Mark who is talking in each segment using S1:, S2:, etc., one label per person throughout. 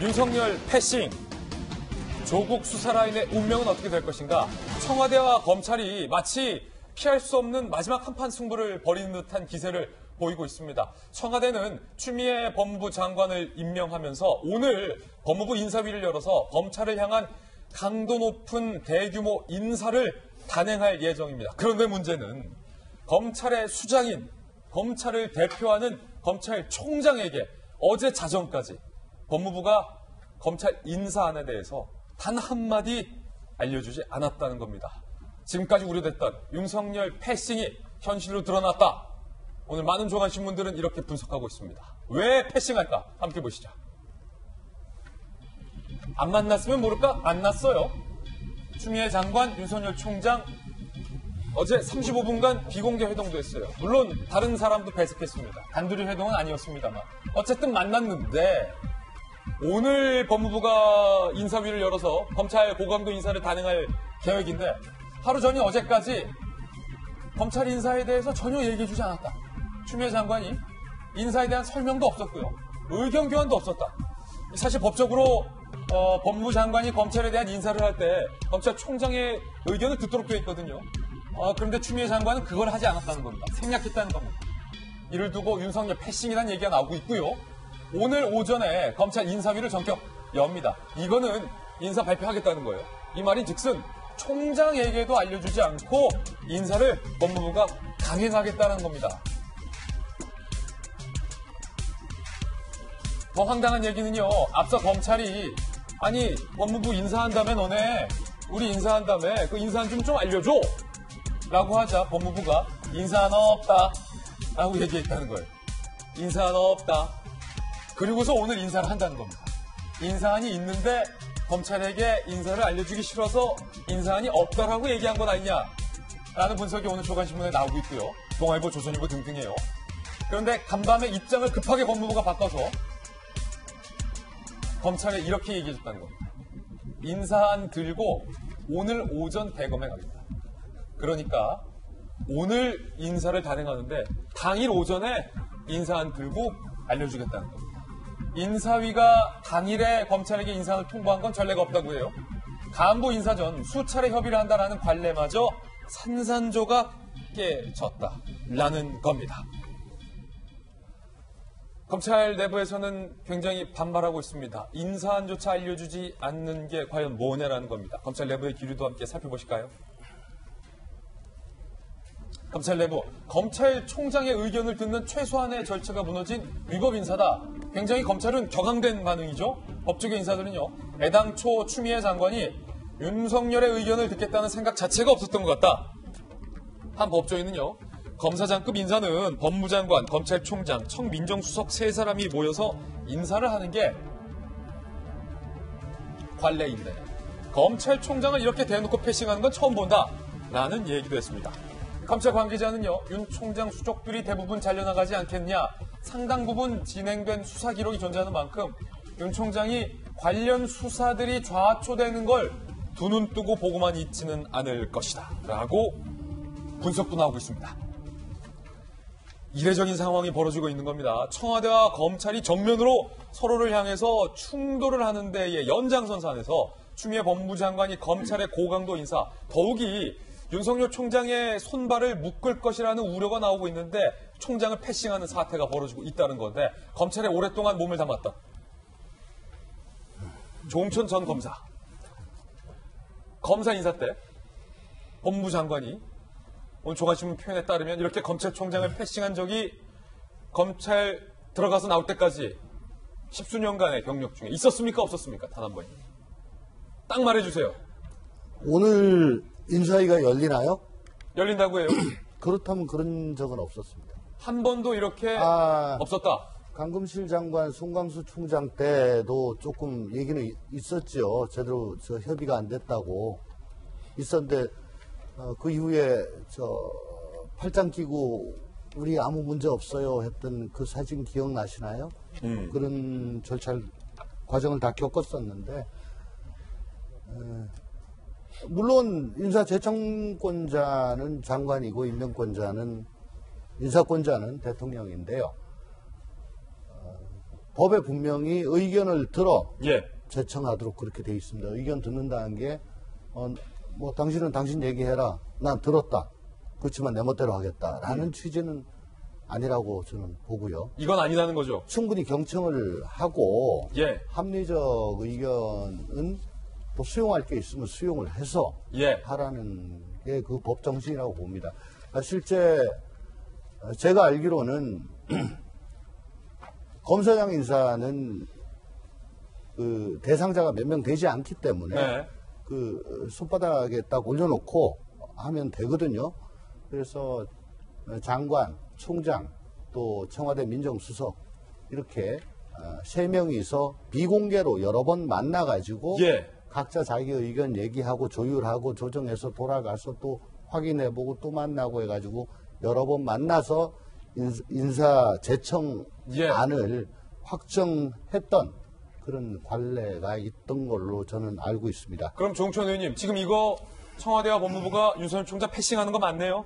S1: 윤석열 패싱, 조국 수사라인의 운명은 어떻게 될 것인가? 청와대와 검찰이 마치 피할 수 없는 마지막 한판 승부를 벌이는 듯한 기세를 보이고 있습니다. 청와대는 추미애 법무부 장관을 임명하면서 오늘 법무부 인사위를 열어서 검찰을 향한 강도 높은 대규모 인사를 단행할 예정입니다. 그런데 문제는 검찰의 수장인, 검찰을 대표하는 검찰총장에게 어제 자정까지 법무부가 검찰 인사안에 대해서 단 한마디 알려주지 않았다는 겁니다. 지금까지 우려됐던 윤석열 패싱이 현실로 드러났다. 오늘 많은 조간신문들은 이렇게 분석하고 있습니다. 왜 패싱할까? 함께 보시죠. 안 만났으면 모를까? 만났어요. 추미애 장관, 윤석열 총장 어제 35분간 비공개 회동도 했어요. 물론 다른 사람도 배석했습니다. 단둘이 회동은 아니었습니다만 어쨌든 만났는데 오늘 법무부가 인사위를 열어서 검찰 고강도 인사를 단행할 계획인데 하루 전인 어제까지 검찰 인사에 대해서 전혀 얘기해주지 않았다. 추미애 장관이 인사에 대한 설명도 없었고요. 의견 교환도 없었다. 사실 법적으로 법무부 장관이 검찰에 대한 인사를 할 때 검찰총장의 의견을 듣도록 되어 있거든요. 그런데 추미애 장관은 그걸 하지 않았다는 겁니다. 생략했다는 겁니다. 이를 두고 윤석열 패싱이라는 얘기가 나오고 있고요. 오늘 오전에 검찰 인사위를 전격 엽니다. 이거는 인사 발표하겠다는 거예요. 이 말인 즉슨 총장에게도 알려주지 않고 인사를 법무부가 강행하겠다는 겁니다. 더 황당한 얘기는요. 앞서 검찰이 아니 법무부 인사한 다음에 너네 우리 인사한 다음에 그 인사한 좀 알려줘 라고 하자 법무부가 인사는 없다 라고 얘기했다는 거예요. 인사는 없다. 그리고서 오늘 인사를 한다는 겁니다. 인사안이 있는데 검찰에게 인사를 알려주기 싫어서 인사안이 없다라고 얘기한 건 아니냐라는 분석이 오늘 조간신문에 나오고 있고요. 동아일보, 조선일보 등등이에요. 그런데 간밤에 입장을 급하게 법무부가 바꿔서 검찰에 이렇게 얘기해줬다는 겁니다. 인사안 들고 오늘 오전 대검에 가겠다. 그러니까 오늘 인사를 단행하는데 당일 오전에 인사안 들고 알려주겠다는 겁니다. 인사위가 당일에 검찰에게 인사안을 통보한 건 전례가 없다고 해요. 간부 인사 전 수차례 협의를 한다라는 관례마저 산산조각 깨졌다라는 겁니다. 검찰 내부에서는 굉장히 반발하고 있습니다. 인사안조차 알려주지 않는 게 과연 뭐냐라는 겁니다. 검찰 내부의 기류도 함께 살펴보실까요? 검찰 내부, 검찰총장의 의견을 듣는 최소한의 절차가 무너진 위법 인사다. 굉장히 검찰은 격앙된 반응이죠. 법조계 인사들은요. 애당초 추미애 장관이 윤석열의 의견을 듣겠다는 생각 자체가 없었던 것 같다. 한 법조인은요. 검사장급 인사는 법무장관, 검찰총장, 청민정수석 세 사람이 모여서 인사를 하는 게 관례인데 검찰총장을 이렇게 대놓고 패싱하는 건 처음 본다라는 얘기도 했습니다. 검찰 관계자는요. 윤 총장 수족들이 대부분 잘려나가지 않겠냐. 상당 부분 진행된 수사 기록이 존재하는 만큼 윤 총장이 관련 수사들이 좌초되는 걸 두 눈 뜨고 보고만 있지는 않을 것이다 라고 분석도 나오고 있습니다. 이례적인 상황이 벌어지고 있는 겁니다. 청와대와 검찰이 정면으로 서로를 향해서 충돌을 하는 데의 연장선상에서 추미애 법무부 장관이 검찰의 고강도 인사, 더욱이 윤석열 총장의 손발을 묶을 것이라는 우려가 나오고 있는데 총장을 패싱하는 사태가 벌어지고 있다는 건데 검찰에 오랫동안 몸을 담았다. 조홍천 전 검사. 검사 인사 때 법무부 장관이 오늘 조간신문 표현에 따르면 이렇게 검찰총장을 패싱한 적이 검찰 들어가서 나올 때까지 십수년간의 경력 중에 있었습니까? 없었습니까? 단 한 번이. 딱 말해주세요.
S2: 오늘 인사위가 열리나요?
S1: 열린다고 해요.
S2: 그렇다면 그런 적은 없었습니다.
S1: 한 번도 이렇게 없었다.
S2: 강금실 장관, 송광수 총장 때도 조금 얘기는 있었죠. 제대로 협의가 안 됐다고 있었는데 그 이후에 팔짱 끼고 우리 아무 문제 없어요 했던 그 사진 기억나시나요? 그런 절차를 과정을 다 겪었었는데 물론 인사재청권자는 장관이고 인사권자는 대통령인데요. 법에 분명히 의견을 들어
S1: 예.
S2: 제청하도록 그렇게 돼 있습니다. 의견 듣는다는 게, 뭐, 당신은 당신 얘기해라. 난 들었다. 그렇지만 내 멋대로 하겠다라는 취지는 아니라고 저는 보고요.
S1: 이건 아니라는 거죠.
S2: 충분히 경청을 하고,
S1: 예.
S2: 합리적 의견은 또 수용할 게 있으면 수용을 해서
S1: 예.
S2: 하라는 게 그 법 정신이라고 봅니다. 실제 제가 알기로는 검사장 인사는 그 대상자가 몇 명 되지 않기 때문에
S1: 네.
S2: 그 손바닥에 딱 올려놓고 하면 되거든요. 그래서 장관, 총장, 또 청와대 민정수석 이렇게 3명이서 비공개로 여러 번 만나가지고
S1: 예.
S2: 각자 자기 의견 얘기하고 조율하고 조정해서 돌아가서 또 확인해보고 또 만나고 해가지고 여러 번 만나서 인사 제청
S1: 예.
S2: 안을 확정했던 그런 관례가 있던 걸로 저는 알고 있습니다.
S1: 그럼 조홍천 의원님, 지금 이거 청와대와 법무부가 윤석열 총장 패싱하는 거 맞네요?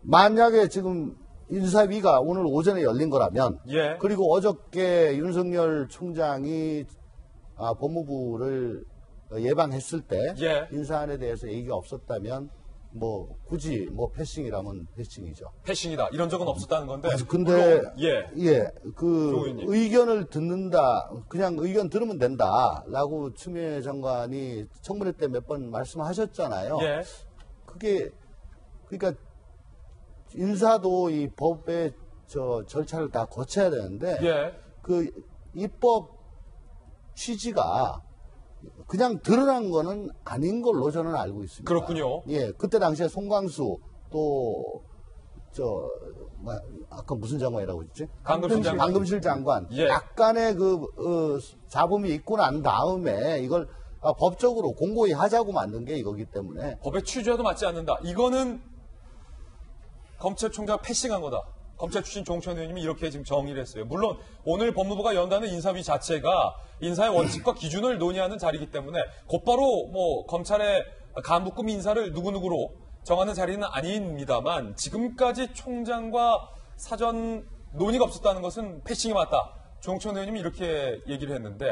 S2: 만약에 지금 인사위가 오늘 오전에 열린 거라면
S1: 예.
S2: 그리고 어저께 윤석열 총장이 법무부를 예방했을 때
S1: 예.
S2: 인사안에 대해서 얘기가 없었다면 뭐 굳이 뭐 패싱이라면 패싱이죠.
S1: 패싱이다. 이런 적은 없었다는 건데.
S2: 근데
S1: 물론, 예.
S2: 그
S1: 조 의원님.
S2: 의견을 듣는다, 그냥 의견 들으면 된다라고 추미애 장관이 청문회 때 몇 번 말씀하셨잖아요.
S1: 예.
S2: 그게 그러니까 인사도 이 법의 절차를 다 거쳐야 되는데
S1: 예.
S2: 그 입법 취지가 그냥 드러난 거는 아닌 걸로 저는 알고 있습니다.
S1: 그렇군요.
S2: 예, 그때 당시에 송광수 아까 무슨 장관이라고 했지?
S1: 강금실 장관.
S2: 강금실 장관.
S1: 예.
S2: 약간의 잡음이 있고 난 다음에 이걸 법적으로 공고히 하자고 만든 게 이거기 때문에
S1: 법의 취지와도 맞지 않는다. 이거는 검찰총장 패싱한 거다. 검찰 출신 조홍천 의원님이 이렇게 지금 정의를 했어요. 물론 오늘 법무부가 연다는 인사위 자체가 인사의 원칙과 기준을 논의하는 자리이기 때문에 곧바로 뭐 검찰의 간부급 인사를 누구누구로 정하는 자리는 아닙니다만 지금까지 총장과 사전 논의가 없었다는 것은 패싱이 맞다. 조홍천 의원님이 이렇게 얘기를 했는데